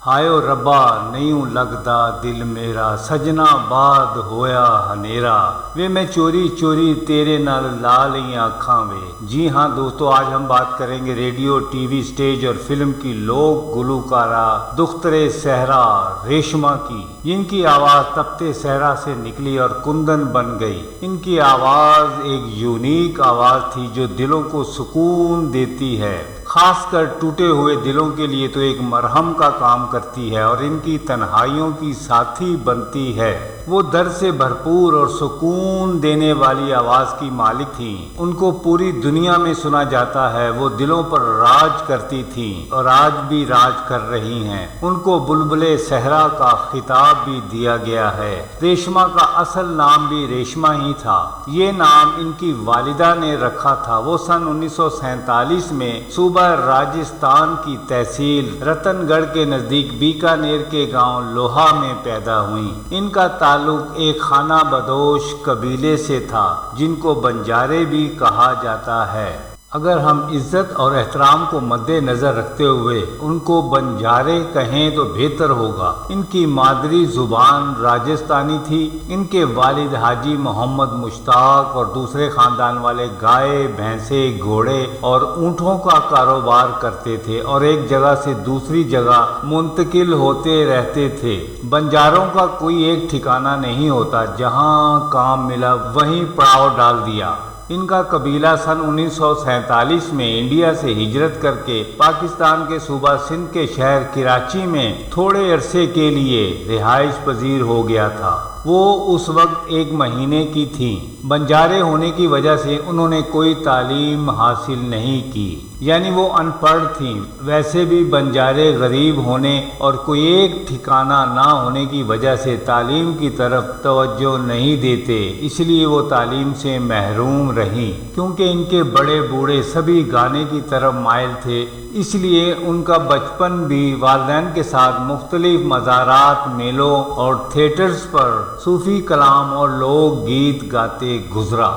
Hive ربا نہیں لگدا دل میرا سجنا بعد ہویا ہنیرا وے میں چوری چوری تیرے نال لا لئی آنکھاں وے۔ جی ہاں دوستو، آج ہم بات کریں گے ریڈیو، ٹی وی، سٹیج اور فلم کی لوک گلوکارہ دختر صحرا ریشما کی، جن کی آواز تپتے صحرا سے نکلی اور کندن بن گئی۔ ان کی آواز ایک یونیک آواز تھی جو دلوں کو سکون دیتی ہے، خاص کر ٹوٹے ہوئے دلوں کے لیے تو ایک مرہم کا کام کرتی ہے اور ان کی تنہائیوں کی ساتھی بنتی ہے۔ وہ درد سے بھرپور اور سکون دینے والی آواز کی مالک تھیں۔ ان کو پوری دنیا میں سنا جاتا ہے۔ وہ دلوں پر راج کرتی تھیں اور آج بھی راج کر رہی ہیں۔ ان کو بلبل صحرا کا خطاب بھی دیا گیا ہے۔ ریشما کا اصل نام بھی ریشما ہی تھا۔ یہ نام ان کی والدہ نے رکھا تھا۔ وہ سن 1947 میں صوبہ راجستھان کی تحصیل رتن گڑھ کے نزدیک بیکانیر کے گاؤں لوہا میں پیدا ہوئیں۔ ان کا تعلق ایک خانہ بدوش قبیلے سے تھا جن کو بنجارے بھی کہا جاتا ہے۔ اگر ہم عزت اور احترام کو مد نظر رکھتے ہوئے ان کو بنجارے کہیں تو بہتر ہوگا۔ ان کی مادری زبان راجستھانی تھی۔ ان کے والد حاجی محمد مشتاق اور دوسرے خاندان والے گائے، بھینسیں، گھوڑے اور اونٹوں کا کاروبار کرتے تھے اور ایک جگہ سے دوسری جگہ منتقل ہوتے رہتے تھے۔ بنجاروں کا کوئی ایک ٹھکانہ نہیں ہوتا، جہاں کام ملا وہیں پڑاؤ ڈال دیا۔ ان کا قبیلہ سن 1947 میں انڈیا سے ہجرت کر کے پاکستان کے صوبہ سندھ کے شہر کراچی میں تھوڑے عرصے کے لیے رہائش پذیر ہو گیا تھا۔ وہ اس وقت 1 مہینے کی تھیں۔ بنجارے ہونے کی وجہ سے انہوں نے کوئی تعلیم حاصل نہیں کی، یعنی وہ ان پڑھ تھیں۔ ویسے بھی بنجارے غریب ہونے اور کوئی ایک ٹھکانہ نہ ہونے کی وجہ سے تعلیم کی طرف توجہ نہیں دیتے، اس لیے وہ تعلیم سے محروم رہیں۔ کیونکہ ان کے بڑے بوڑھے سبھی گانے کی طرف مائل تھے، اس لیے ان کا بچپن بھی والدین کے ساتھ مختلف مزارات، میلوں اور تھیٹرز پر صوفی کلام اور لوک گیت گاتے گزرا۔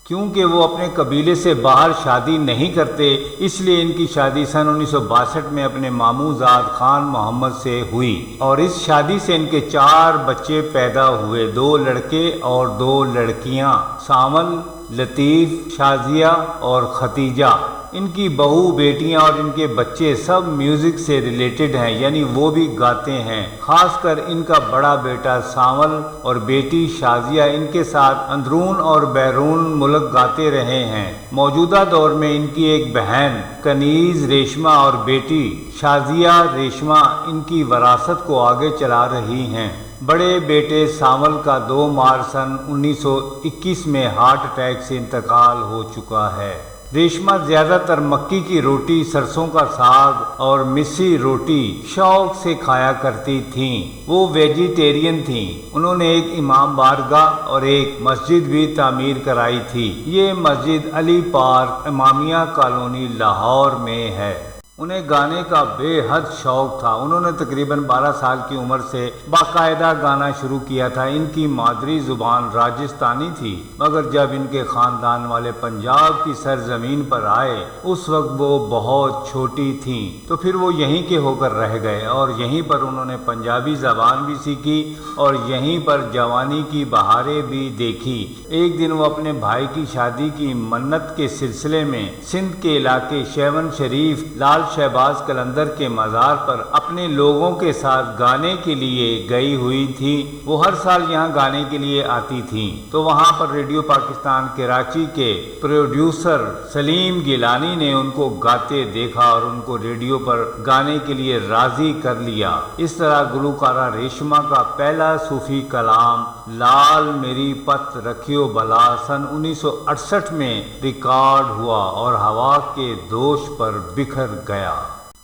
کیونکہ وہ اپنے قبیلے سے باہر شادی نہیں کرتے، اس لیے ان کی شادی سن 1962 میں اپنے ماموں زاد خان محمد سے ہوئی اور اس شادی سے ان کے 4 بچے پیدا ہوئے، 2 لڑکے اور 2 لڑکیاں، سانول، لطیف، شازیہ اور ختیجہ۔ ان کی بہو، بیٹیاں اور ان کے بچے سب میوزک سے ریلیٹڈ ہیں، یعنی وہ بھی گاتے ہیں۔ خاص کر ان کا بڑا بیٹا سانول اور بیٹی شازیہ ان کے ساتھ اندرون اور بیرون ملک گاتے رہے ہیں۔ موجودہ دور میں ان کی ایک بہن کنیز ریشما اور بیٹی شازیہ ریشما ان کی وراثت کو آگے چلا رہی ہیں۔ بڑے بیٹے سانول کا 2 مارچ سن 1921 میں ہارٹ اٹیک سے انتقال ہو چکا ہے۔ ریشما زیادہ تر مکی کی روٹی، سرسوں کا ساگ اور مسی روٹی شوق سے کھایا کرتی تھیں۔ وہ ویجیٹیرین تھیں۔ انہوں نے ایک امام بارگاہ اور ایک مسجد بھی تعمیر کرائی تھی۔ یہ مسجد علی پارک، امامیہ کالونی، لاہور میں ہے۔ انہیں گانے کا بے حد شوق تھا۔ انہوں نے تقریباً 12 سال کی عمر سے باقاعدہ گانا شروع کیا تھا۔ ان کی مادری زبان راجستھانی تھی، مگر جب ان کے خاندان والے پنجاب کی سرزمین پر آئے اس وقت وہ بہت چھوٹی تھیں، تو پھر وہ یہیں کے ہو کر رہ گئے اور یہیں پر انہوں نے پنجابی زبان بھی سیکھی اور یہیں پر جوانی کی بہاریں بھی دیکھی۔ ایک دن وہ اپنے بھائی کی شادی کی منت کے سلسلے میں سندھ کے علاقے شیون شریف لال شہباز قلندر کے مزار پر اپنے لوگوں کے ساتھ گانے کے لیے گئی ہوئی تھی۔ وہ ہر سال یہاں گانے کے لیے آتی تھیں، تو وہاں پر ریڈیو پاکستان کراچی کے پروڈیوسر سلیم گیلانی نے ان کو گاتے دیکھا اور ان کو ریڈیو پر گانے کے لیے راضی کر لیا۔ اس طرح گلوکارہ ریشما کا پہلا صوفی کلام لال میری پت رکھیو بلا سن 1968 میں ریکارڈ ہوا اور ہوا کے دوش پر بکھر گیا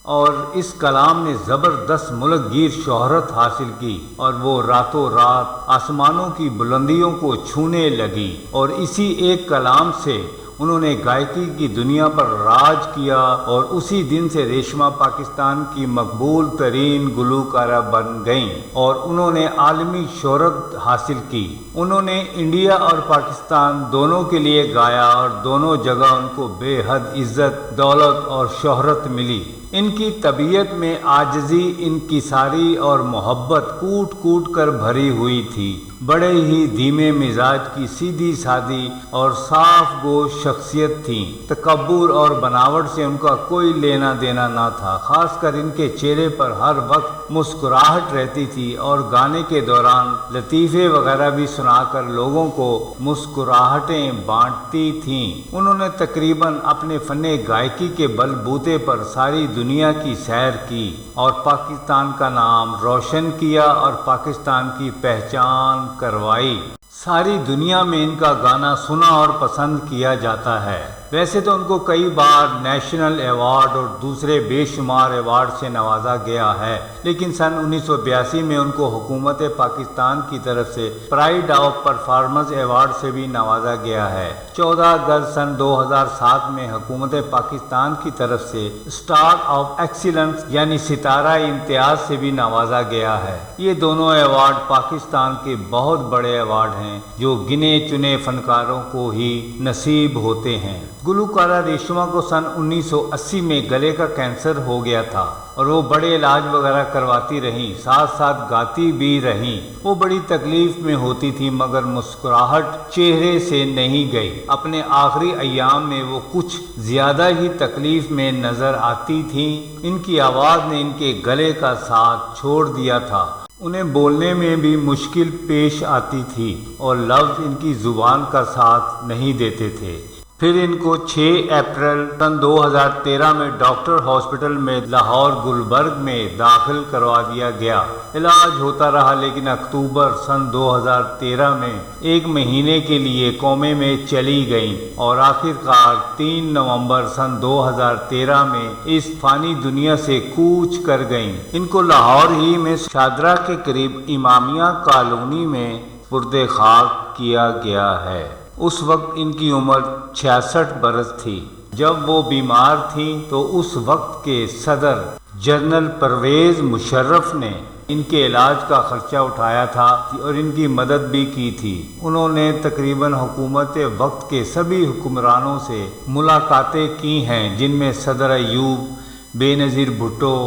اور اس کلام نے زبردست ملک گیر شہرت حاصل کی اور وہ راتوں رات آسمانوں کی بلندیوں کو چھونے لگی اور اسی ایک کلام سے انہوں نے گائکی کی دنیا پر راج کیا اور اسی دن سے ریشما پاکستان کی مقبول ترین گلوکارہ بن گئیں اور انہوں نے عالمی شہرت حاصل کی۔ انہوں نے انڈیا اور پاکستان دونوں کے لیے گایا اور دونوں جگہ ان کو بے حد عزت، دولت اور شہرت ملی۔ ان کی طبیعت میں عاجزی، انکساری اور محبت کوٹ کوٹ کر بھری ہوئی تھی۔ بڑے ہی دھیمے مزاج کی سیدھی سادی اور صاف گوش شخصیت تھی۔ تکبر اور بناوٹ سے ان کا کوئی لینا دینا نہ تھا۔ خاص کر ان کے چہرے پر ہر وقت مسکراہٹ رہتی تھی اور گانے کے دوران لطیفے وغیرہ بھی سنا کر لوگوں کو مسکراہٹیں بانٹتی تھیں۔ انہوں نے تقریباً اپنے فن گائکی کے بل بوتے پر ساری دنیا کی سیر کی اور پاکستان کا نام روشن کیا اور پاکستان کی پہچان کروائی۔ ساری دنیا میں ان کا گانا سنا اور پسند کیا جاتا ہے۔ ویسے تو ان کو کئی بار نیشنل ایوارڈ اور دوسرے بے شمار ایوارڈ سے نوازا گیا ہے، لیکن سن 1982 میں ان کو حکومت پاکستان کی طرف سے پرائڈ آف پرفارمنس ایوارڈ سے بھی نوازا گیا ہے۔ 14 اگست سن 2007 میں حکومت پاکستان کی طرف سے اسٹار آف ایکسیلنس یعنی ستارہ امتیاز سے بھی نوازا گیا ہے۔ یہ دونوں ایوارڈ پاکستان کے بہت بڑے ایوارڈ ہیں جو گنے چنے فنکاروں کو ہی نصیب ہوتے ہیں۔ گلوکارہ ریشما کو سن 1980 میں گلے کا کینسر ہو گیا تھا اور وہ بڑے علاج وغیرہ کرواتی رہیں، ساتھ ساتھ گاتی بھی رہیں۔ وہ بڑی تکلیف میں ہوتی تھی مگر مسکراہٹ چہرے سے نہیں گئی۔ اپنے آخری ایام میں وہ کچھ زیادہ ہی تکلیف میں نظر آتی تھیں۔ ان کی آواز نے ان کے گلے کا ساتھ چھوڑ دیا تھا۔ انہیں بولنے میں بھی مشکل پیش آتی تھی اور لفظ ان کی زبان کا ساتھ نہیں دیتے تھے۔ پھر ان کو 6 اپریل سن 2013 میں ڈاکٹر ہاسپٹل میں لاہور گلبرگ میں داخل کروا دیا گیا۔ علاج ہوتا رہا لیکن اکتوبر سن 2013 میں 1 مہینے کے لیے کومے میں چلی گئیں اور آخرکار 3 نومبر سن 2013 میں اس فانی دنیا سے کوچ کر گئیں۔ ان کو لاہور ہی میں شادرہ کے قریب امامیہ کالونی میں سپرد خاک کیا گیا ہے۔ اس وقت ان کی عمر 66 برس تھی۔ جب وہ بیمار تھیں تو اس وقت کے صدر جنرل پرویز مشرف نے ان کے علاج کا خرچہ اٹھایا تھا اور ان کی مدد بھی کی تھی۔ انہوں نے تقریباً حکومت وقت کے سبھی حکمرانوں سے ملاقاتیں کی ہیں، جن میں صدر ایوب، بے نظیر بھٹو،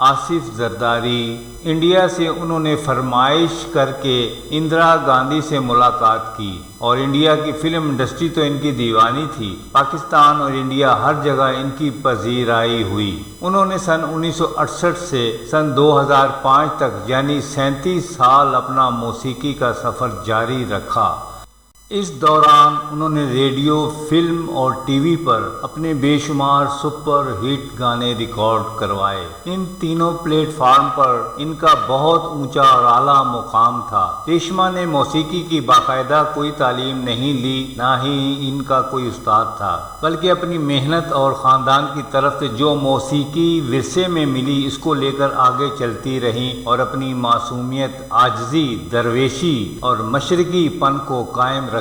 آصف زرداری۔ انڈیا سے انہوں نے فرمائش کر کے اندرا گاندھی سے ملاقات کی اور انڈیا کی فلم انڈسٹری تو ان کی دیوانی تھی۔ پاکستان اور انڈیا ہر جگہ ان کی پذیرائی ہوئی۔ انہوں نے سن 1968 سے سن 2005 تک یعنی 37 سال اپنا موسیقی کا سفر جاری رکھا۔ اس دوران انہوں نے ریڈیو، فلم اور ٹی وی پر اپنے بے شمار سپر ہٹ گانے ریکارڈ کروائے۔ ان تینوں پلیٹ فارم پر ان کا بہت اونچا اور اعلیٰ مقام تھا۔ ریشما نے موسیقی کی باقاعدہ کوئی تعلیم نہیں لی، نہ ہی ان کا کوئی استاد تھا، بلکہ اپنی محنت اور خاندان کی طرف سے جو موسیقی ورثے میں ملی اس کو لے کر آگے چلتی رہیں اور اپنی معصومیت، عاجزی، درویشی اور مشرقی پن کو قائم رکھا۔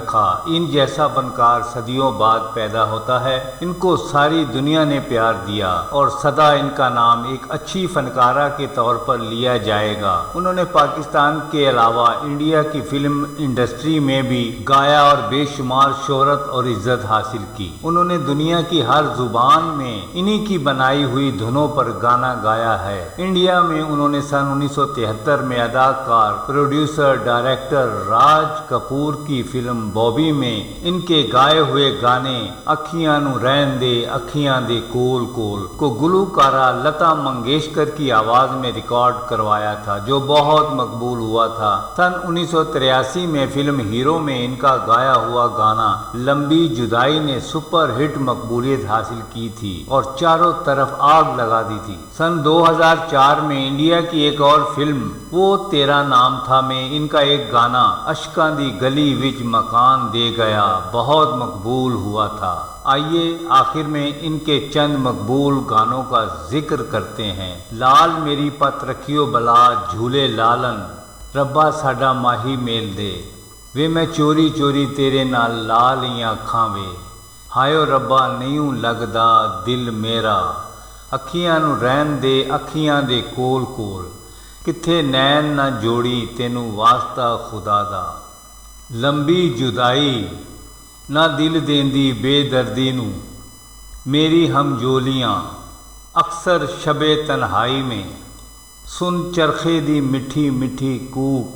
ان جیسا فنکار صدیوں بعد پیدا ہوتا ہے۔ ان کو ساری دنیا نے پیار دیا اور سدا ان کا نام ایک اچھی فنکارہ کے طور پر لیا جائے گا۔ انہوں نے پاکستان کے علاوہ انڈیا کی فلم انڈسٹری میں بھی گایا اور بے شمار شہرت اور عزت حاصل کی۔ انہوں نے دنیا کی ہر زبان میں انہی کی بنائی ہوئی دھنوں پر گانا گایا ہے۔ انڈیا میں انہوں نے سن 1973 میں اداکار، پروڈیوسر، ڈائریکٹر راج کپور کی فلم بابی میں ان کے گائے ہوئے گانے اکھیاں نو رہن دے اکھیاں دے کول کول کو گلوکارہ لتا منگیشکر کی آواز میں ریکارڈ کروایا تھا، جو بہت مقبول ہوا تھا۔ سن 1983 میں فلم ہیرو میں ان کا گایا ہوا گانا لمبی جدائی نے سپر ہٹ مقبولیت حاصل کی تھی اور چاروں طرف آگ لگا دی تھی۔ سن 2004 میں انڈیا کی ایک اور فلم وہ تیرا نام تھا میں ان کا ایک گانا اشکاں دی گلی وچ مکان دے گیا بہت مقبول ہوا تھا۔ آئیے آخر میں ان کے چند مقبول گانوں کا ذکر کرتے ہیں۔ لال میری پت رکھیو بلا جھولے لالن، ربا ساڈا ماہی میل دے، وے میں چوری چوری تیرے نال لا لیاں اکھاں وے، ਹਾਇਓ ਰੱਬਾ ਨਹੀਂ ਲੱਗਦਾ ਦਿਲ ਮੇਰਾ, ਅੱਖੀਆਂ ਨੂੰ ਰਹਿਣ ਦੇ ਅੱਖੀਆਂ ਦੇ ਕੋਲ ਕੋਲ, ਕਿੱਥੇ ਨੈਣ ਨਾ ਜੋੜੀ ਤੈਨੂੰ ਵਾਸਤਾ ਖੁਦਾ ਦਾ। ਲੰਬੀ ਜੁਦਾਈ ਨਾ ਦਿਲ ਦੇਂਦੀ ਬੇਦਰਦੀ ਨੂੰ, ਮੇਰੀ ਹਮਜੋਲੀਆਂ ਅਕਸਰ ਸ਼ਬੇ ਤਨਹਾਈ ਮੇਂ, ਸੁਨ ਚਰਖੇ ਦੀ ਮਿੱਠੀ ਮਿੱਠੀ ਕੂਕ,